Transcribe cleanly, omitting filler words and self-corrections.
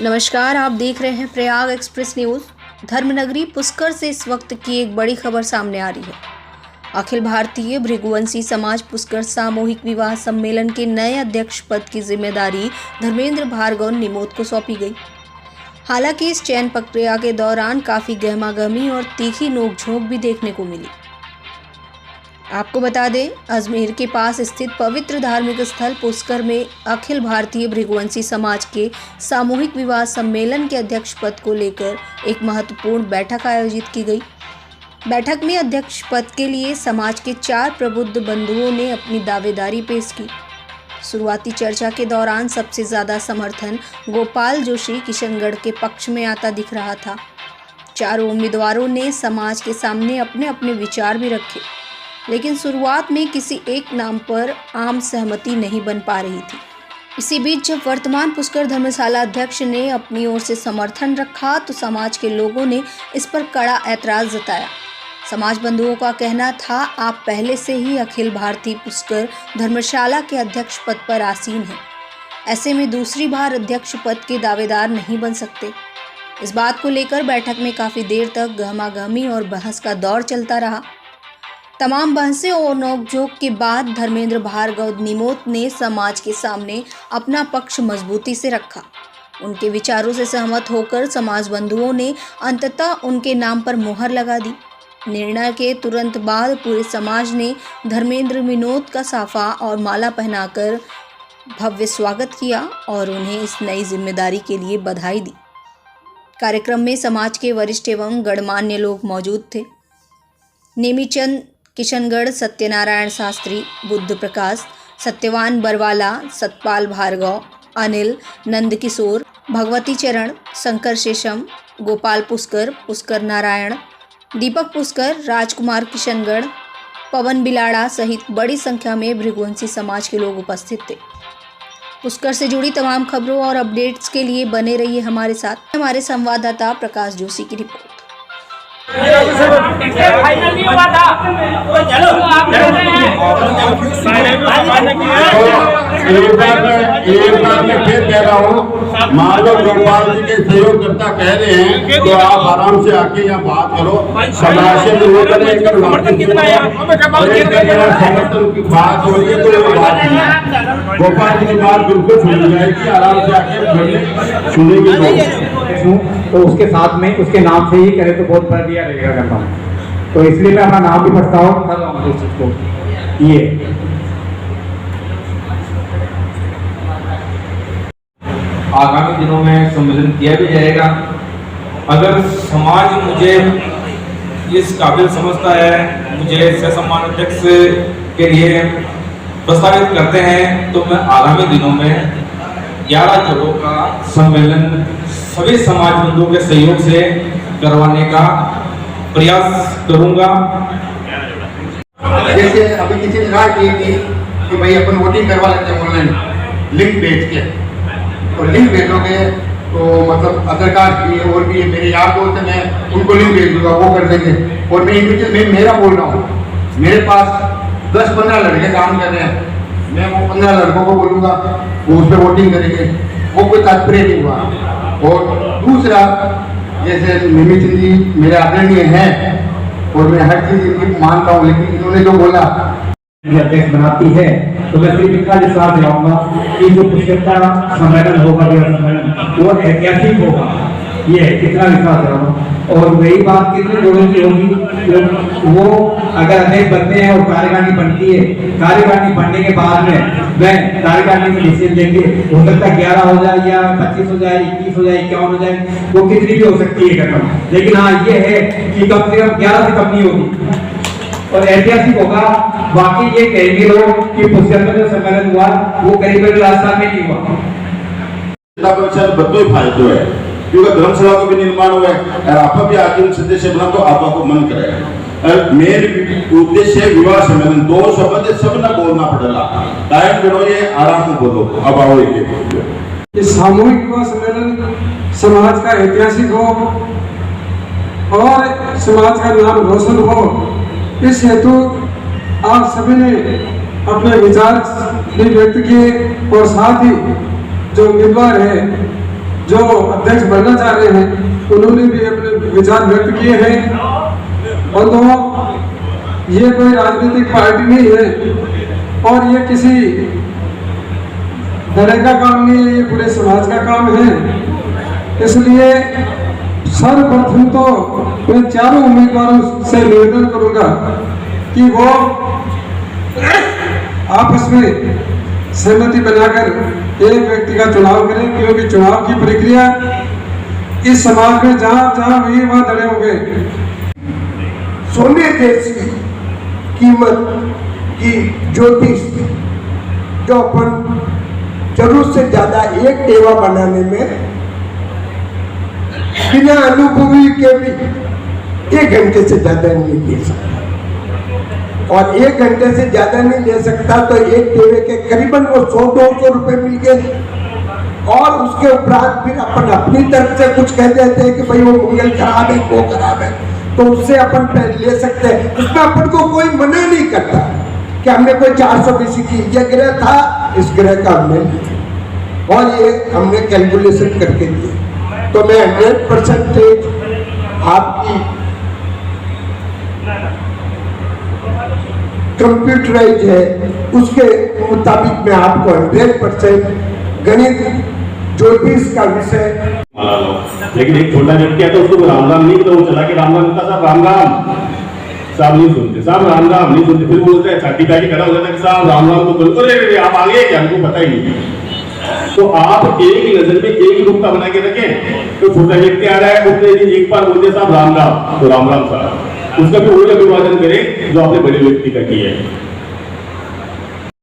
नमस्कार, आप देख रहे हैं प्रयाग एक्सप्रेस न्यूज़। धर्मनगरी पुष्कर से इस वक्त की एक बड़ी खबर सामने आ रही है। अखिल भारतीय भृगुवंशी समाज पुष्कर सामूहिक विवाह सम्मेलन के नए अध्यक्ष पद की जिम्मेदारी धर्मेंद्र भार्गव निमोद को सौंपी गई। हालांकि इस चयन प्रक्रिया के दौरान काफ़ी गहमागहमी और तीखी नोकझोंक भी देखने को मिली। आपको बता दें, अजमेर के पास स्थित पवित्र धार्मिक स्थल पुष्कर में अखिल भारतीय भृगुवंशी समाज के सामूहिक विवाह सम्मेलन के अध्यक्ष पद को लेकर एक महत्वपूर्ण बैठक आयोजित की गई। बैठक में अध्यक्ष पद के लिए समाज के 4 प्रबुद्ध बंधुओं ने अपनी दावेदारी पेश की। शुरुआती चर्चा के दौरान सबसे ज़्यादा समर्थन गोपाल जोशी किशनगढ़ के पक्ष में आता दिख रहा था। चारों उम्मीदवारों ने समाज के सामने अपने अपने विचार भी रखे, लेकिन शुरुआत में किसी एक नाम पर आम सहमति नहीं बन पा रही थी। इसी बीच जब वर्तमान पुष्कर धर्मशाला अध्यक्ष ने अपनी ओर से समर्थन रखा तो समाज के लोगों ने इस पर कड़ा ऐतराज़ जताया। समाज बंधुओं का कहना था, आप पहले से ही अखिल भारतीय पुष्कर धर्मशाला के अध्यक्ष पद पर आसीन हैं, ऐसे में दूसरी बार अध्यक्ष पद के दावेदार नहीं बन सकते। इस बात को लेकर बैठक में काफ़ी देर तक गहमागहमी और बहस का दौर चलता रहा। तमाम बहसें और नोकझोंक के बाद धर्मेंद्र भार्गव निमोद ने समाज के सामने अपना पक्ष मजबूती से रखा। उनके विचारों से सहमत होकर समाज बंधुओं ने अंततः उनके नाम पर मुहर लगा दी। निर्णय के तुरंत बाद पूरे समाज ने धर्मेंद्र निमोद का साफा और माला पहनाकर भव्य स्वागत किया और उन्हें इस नई जिम्मेदारी के लिए बधाई दी। कार्यक्रम में समाज के वरिष्ठ एवं गणमान्य लोग मौजूद थे। नेमीचंद किशनगढ़, सत्यनारायण शास्त्री, बुद्ध प्रकाश, सत्यवान बरवाला, सतपाल भार्गव, अनिल, नंदकिशोर, भगवती चरण, शंकर शेषम, गोपाल पुष्कर, पुष्कर नारायण, दीपक पुष्कर, राजकुमार किशनगढ़, पवन बिलाड़ा सहित बड़ी संख्या में भृगुवंशी समाज के लोग उपस्थित थे। पुष्कर से जुड़ी तमाम खबरों और अपडेट्स के लिए बने रहिए हमारे साथ। हमारे संवाददाता प्रकाश जोशी की रिपोर्ट। फाइनल नहीं हुआ था तो चलो एक बार मैं फिर कह रहा हूँ, मान लो गोपाल जी के सहयोगकर्ता कह रहे हैं तो आप आराम से आके यहाँ बात करो। समाज से लोगों ने समर्थन की बात हो रही है तो बात नहीं, गोपाल जी की बात बिल्कुल सुनी जाएगी। आराम से आके सुनेंगे तो उसके साथ में उसके नाम से ही करे तो बहुत बढ़िया रहेगा करता हूँ। तो इसलिए मैं अपना नाम भी पढ़ता हूँ कर रहा हूँ इसको। ये आगामी दिनों में सम्मेलन किया भी जाएगा। अगर समाज मुझे इस काबिल समझता है, मुझे सम्मान अध्यक्ष के लिए प्रस्तावित करते हैं, तो मैं आगामी दिनों में 11 जगहों का सम्मेलन सभी समाज बंधुओं के सहयोग से करवाने का प्रयास करूंगा। जैसे अभी किसी ने राय की थी कि भाई अपन वोटिंग करवा लेते हैं ऑनलाइन लिंक भेज के, और लिंक भेजोगे तो मतलब आधार कार्ड की और भी मेरे यार दोस्त हैं, उनको लिंक भेज दूंगा, वो कर देंगे। और मैं इंडिविजुअल मैं मेरा बोल रहा हूँ, मेरे पास 10-15 लड़के काम कर रहे हैं, मैं वो 15 लड़कों को बोलूँगा वो उस पर वोटिंग करेंगे, वो कोई तात्पर्य नहीं हुआ। और दूसरा, जैसे नेमीचंद जी मेरे आदरणीय हैं और मैं हर चीज़ इनकी मानता हूँ, लेकिन इन्होंने जो बोला अध्यक्ष बनाती है तो मैं सिर्फ इतना विश्वास दिलाऊंगा कि जो पुष्कर का सम्मेलन होगा वो ऐतिहासिक होगा, ये कितना विश्वास दिलाऊंगा। और वही बात कितने लोगों की होगी, वो अगर अध्यक्ष बनते हैं और कार्यकारिणी बनती है, कार्यकारिणी बनने के बाद में वह कार्यकारिणी में डिसीजन लेंगे, हो सकता है 11 हो जाए या 25 हो जाए, 21 हो जाए, 51 हो जाए, वो कितनी भी हो सकती है रकम। लेकिन हाँ ये है कि कम से कम 11 से कम नहीं होगी और ऐतिहासिक होगा। बाकी ये कहेंगे लोग कि पुष्कर में जो सम्मेलन हुआ वो करीब राजस्थान में नहीं हुआ। बच्चों ही फायदे है क्योंकि धर्मशाला का भी निर्माण हुआ है और आप भी आजीवन सदस्य बना तो आपको मन करेगा। मेन उद्देश्य विवाह सम्मेलन 2 शब्द सब न बोलना पड़ेगा, टाइम करो ये आराम से बोलो। अब आओ इस सामूहिक विवाह सम्मेलन समाज का ऐतिहासिक हो और समाज का नाम रोशन हो, इस हेतु आप सभी ने अपने विचार भी व्यक्त किए और साथ ही जो उम्मीदवार है जो अध्यक्ष बनना चाह रहे हैं उन्होंने भी अपने विचार व्यक्त किए हैं। और तो ये कोई राजनीतिक पार्टी नहीं है और ये किसी दल का काम नहीं है, ये पूरे समाज का काम है। इसलिए सर्वप्रथम तो मैं चारों उम्मीदवारों से निवेदन करूंगा कि वो आपस में सहमति बनाकर एक व्यक्ति का चुनाव करें, क्योंकि चुनाव की प्रक्रिया इस समाज में जहां जहां हुई वहां दड़े हो गए। सोने जैसी कीमत की ज्योतिष जो अपन जरूरत से ज्यादा एक टेवा बनाने में बिना अनुभवी के भी 1 घंटे से ज्यादा नहीं ले सकता, और 1 घंटे से ज्यादा नहीं ले सकता तो एक टेवे के करीबन वो 100-200 रुपए मिल गए। और उसके उपरांत फिर अपन अपनी तरफ से कुछ कह देते हैं कि भाई वो मंगल खराब है, वो खराब है, तो उससे अपन ले सकते हैं। उसमें अपन को कोई मना नहीं करता कि हमने कोई 420 की यह ग्रह था, इस ग्रह का हमने लिया और ये हमने कैलकुलेशन करके दिए। तो मैं 100% आपकी कंप्यूटराइज है उसके मुताबिक मैं आपको 100% गणित ज्योतिष का विषय। लेकिन एक छोटा व्यक्ति आता उसको राम राम नहीं, तो वो चला के राम राम कहता, साहब राम राम, साहब नहीं सुनते, साहब राम राम नहीं सुनते, फिर बोलते हैं छाती पा के खड़ा हो जाता है कि साहब राम राम, तो बोलते आप आगे क्या, हमको पता ही नहीं। तो आप एक नजर में एक नुक्ता बना के रखें, तो छोटा व्यक्ति आ रहा है उसने यदि एक बार बोलते साहब राम राम, तो राम राम साहब, उसका भी वही अभिवादन करें जो आपने बड़े व्यक्ति का किया है।